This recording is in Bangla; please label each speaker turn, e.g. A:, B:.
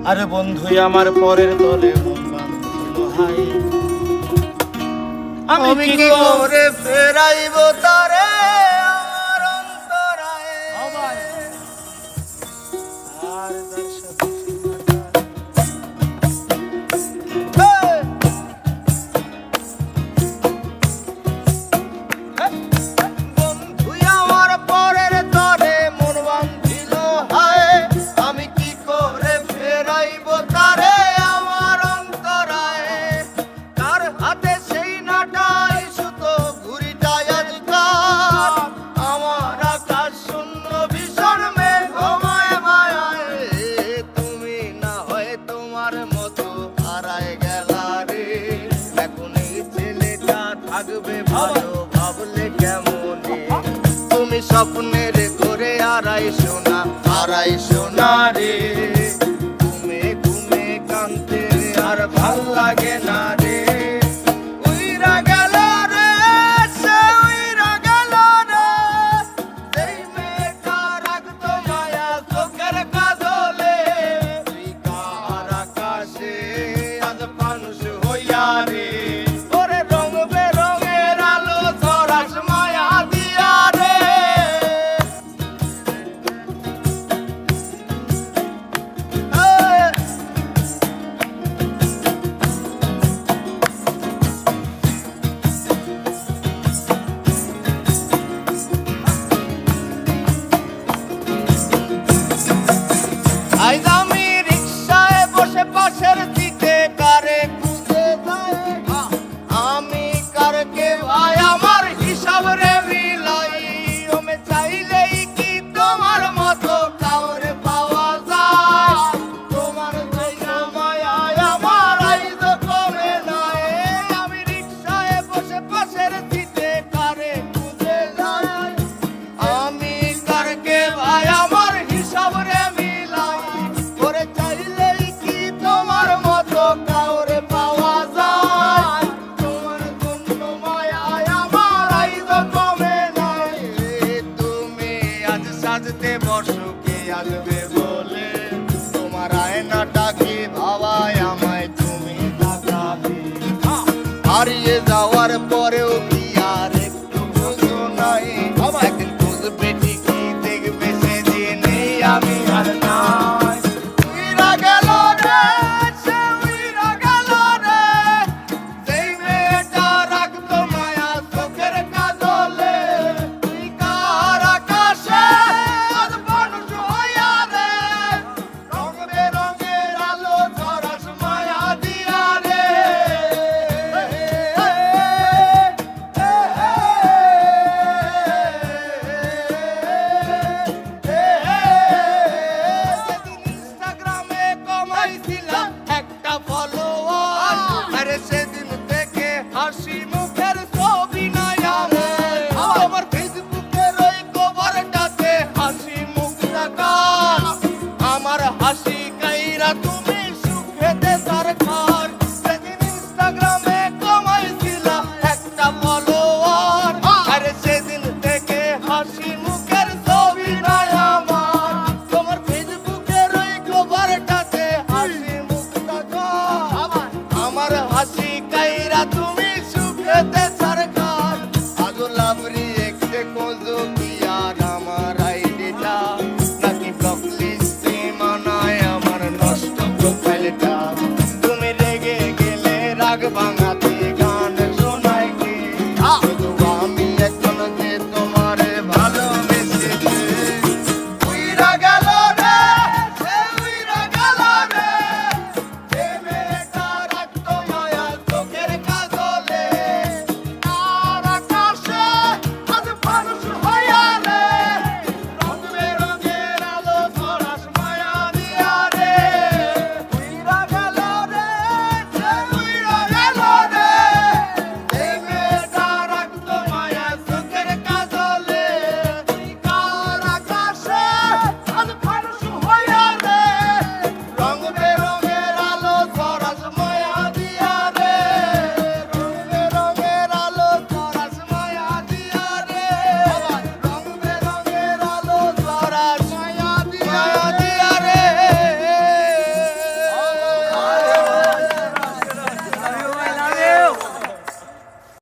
A: আরে বন্ধু আমার পরের তলে মন বাঁধছিল হাই, আমি কি করে ফেরাইব তারে আমার অন্তরায়। আর তার সাথে বন্ধু আমার পরের তরে মন বাঁধছিল হায়, আমি কি করে ফেরাইব তারে আমার অন্তরায়। তার হাতে সেই নাটাই সুতো ঘুরিটাই আজকাল, আমার আকাশ শূন্য ভীষণ মেঘময় মায়ায়। তুমি না হয় তোমার মতো হারায় গেলা রে, এখন এই ছেলেটা থাকবে ভালো ভাবলে কেমনে। তুমি স্বপ্নের ঘরে আড়াই সোনা রে, ঘুমে ঘুমে কাঁদতে আর ভাল লাগে না রে। উইরা গেল রে, সে উইরা গেল রে, সেই মেয়েটা রাখতো মায়া চোখের কাজলে। তুই কার আকাশে আজ মানুষ হইয়া রে, ওরে রং বেরঙের আলো ছড়াস মায়া দিয়া রে। আইজ আমি রিক্সায় বসে পাশের দিকে কারে খুঁজে যাই, আমি কারকে ভাই আমার হিসাব রে মিলাই। ওমে চাইলেই কি তোমার মতো কাউরে পাওয়া যায়, তোমার জায়গা মায়ায় আমার আইজ কমে নাই। আমি রিক্সায় বসে পাশের দিকে কারে খুঁজে যাই, আমি কারকে ভাই আমার হিসাব রে মিলাই। ওরে চাইলেই কি তোমার মতো কাউরে পাওয়া যায়, তোমার জন্য মায়ায় আমার আইজ কমে নাই। তুমি আজ সাজতে বসো কে আসবে বলে, তোমার আয়নাটা কি ভাবায় আমায় তুমি তাকাবে। হারিয়ে যাওয়ার